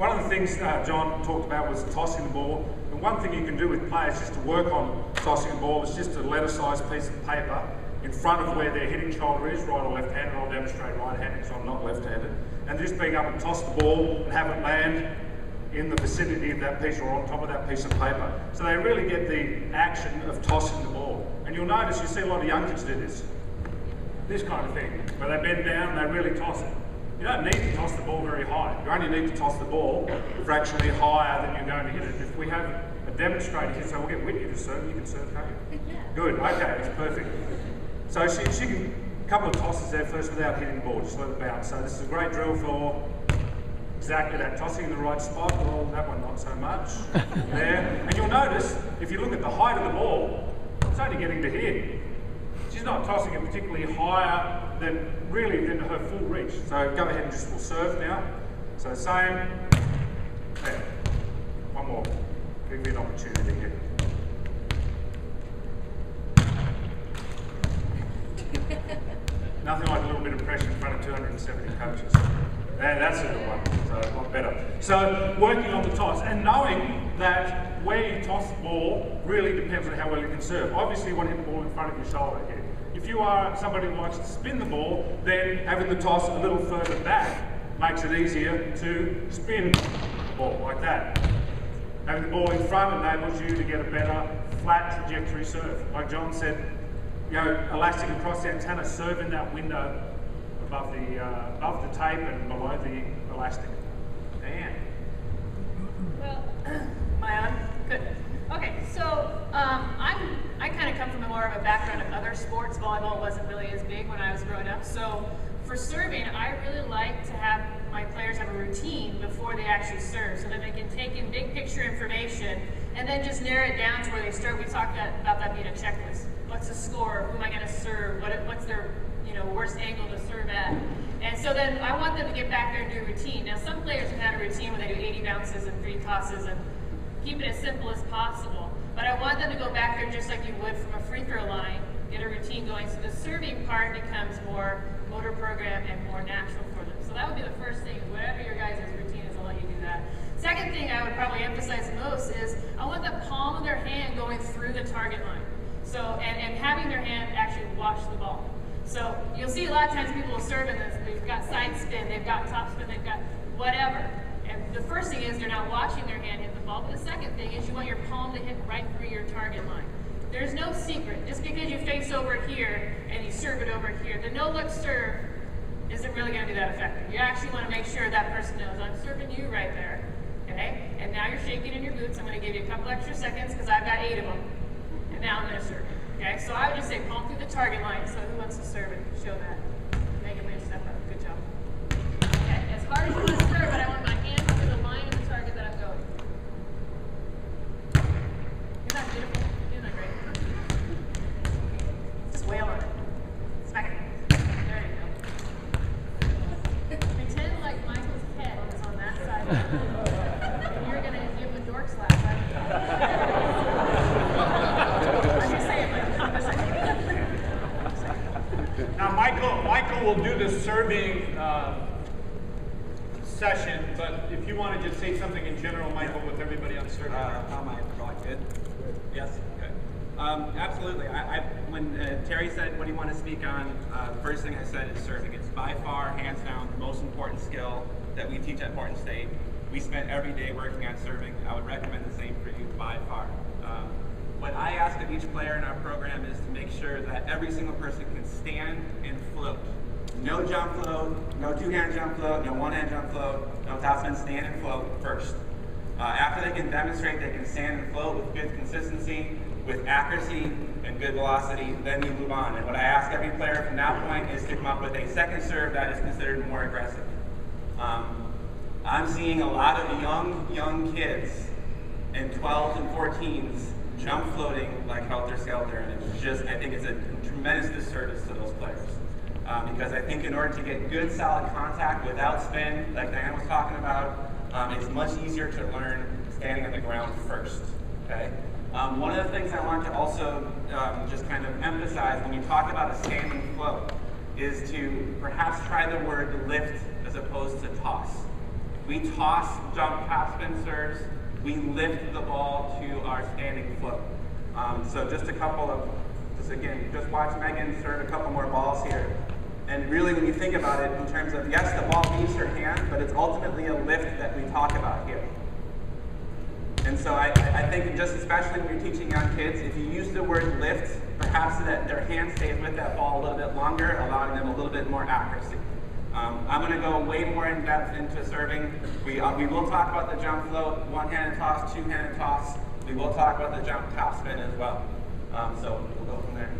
one of the things John talked about was tossing the ball. And one thing you can do with players just to work on tossing the ball is just a letter-sized piece of paper in front of where their hitting shoulder is, right or left-handed. I'll demonstrate right-handed because I'm not left-handed. And just being able to toss the ball and have it land in the vicinity of that piece or on top of that piece of paper. So they really get the action of tossing the ball. And you'll notice, you see a lot of young kids do this kind of thing, where they bend down and they really toss it. You don't need to toss the ball very high. You only need to toss the ball fractionally higher than you're going to hit it. If we have a demonstrator here, so we'll get Whitney to serve, you can serve, can't you? Yeah. Good, okay, that's perfect. So she can, a couple of tosses there first without hitting the ball, just let it bounce. So this is a great drill for exactly that, tossing in the right spot. Well, that one not so much. There. And you'll notice, if you look at the height of the ball, it's only getting to here. She's not tossing it particularly higher than her full reach. So go ahead and just we'll serve now. So same. There. One more. Give me an opportunity here. Nothing like a little bit of pressure in front of 270 coaches. That's a good one, so a lot better. So working on the toss and knowing that where you toss the ball really depends on how well you can serve. Obviously you want to hit the ball in front of your shoulder here. If you are somebody who likes to spin the ball, then having the toss a little further back makes it easier to spin the ball like that. Having the ball in front enables you to get a better flat trajectory serve. Like John said, you know, elastic across the antenna, serve in that window above the tape and below the elastic. Dan. Well, am I on? Good. Okay, so I kind of come from more of a background of other sports. Volleyball wasn't really as big when I was growing up. So for serving, I really like to have my players have a routine before they actually serve, so that they can take in big picture information and then just narrow it down to where they start. We talked about that being a checklist. What's the score? Who am I going to serve? What's their worst angle to serve at? And so then I want them to get back there and do a routine. Now some players have had a routine where they do 80 bounces and 3 tosses and keep it as simple as possible. But I want them to go back there just like you would from a free throw line, get a routine going, so the serving part becomes more motor program and more natural for them. So that would be the first thing, is whatever your guys' routine is, I'll let you do that. Second thing I would probably emphasize most is I want the palm of their hand going through the target line. So, and having their hand actually watch the ball. So you'll see a lot of times people will serve in this, they've got side spin, they've got top spin, they've got whatever. And the first thing is they're not watching their hand hit the ball, but the second thing is you want your palm to hit right through your target line. There's no secret. Just because you face over here and you serve it over here, the no-look serve isn't really going to be that effective. You actually want to make sure that person knows, I'm serving you right there, okay? And now you're shaking in your boots. I'm going to give you a couple extra seconds because I've got 8 of them. And now I'm going to serve, okay? So I would just say palm through the target line. So who wants to serve it? Show that. Megan, may step up. Good job. Okay, as hard as you want to serve, but I want my hand to the line of the target that I'm going. Isn't that beautiful? Isn't that great? Just wail on it. Smack it. There you go. Pretend like Michael's head is on that side. And you're going to give him a dork slap. I'm just saying, Now, Michael will do the serving session, but if you want to just say something in general, Michael, with everybody on serving. How am I? Good? Yes? Good. Absolutely. When Terry said, what do you want to speak on, the first thing I said is serving. It's by far, hands down, the most important skill that we teach at Portland State. We spend every day working on serving. I would recommend the same for you, by far. What I ask of each player in our program is to make sure that every single person can stand and float. No jump float, no 2-hand jump float, no 1-hand jump float, no topspin, stand and float first. After they can demonstrate they can stand and float with good consistency, with accuracy and good velocity, then we move on. And what I ask every player from that point is to come up with a second serve that is considered more aggressive. I'm seeing a lot of young kids in 12s and 14s jump floating like helter-skelter, and it's just, I think it's a tremendous disservice to those players. Because I think in order to get good solid contact without spin, like Diane was talking about, it's much easier to learn standing on the ground first, okay? One of the things I want to also just kind of emphasize when you talk about a standing float is to perhaps try the word lift as opposed to toss. We toss jump topspin serves. We lift the ball to our standing float. So just a couple of, just watch Megan serve a couple more balls here. And really when you think about it in terms of, yes, the ball leaves her hand, but it's ultimately a lift that we talk about here. And so I think just especially when you're teaching young kids, if you use the word lift, perhaps so that their hand stays with that ball a little bit longer, allowing them a little bit more accuracy. I'm going to go way more in depth into serving. We will talk about the jump float, one-handed toss, two-handed toss. We will talk about the jump topspin as well. So we'll go from there.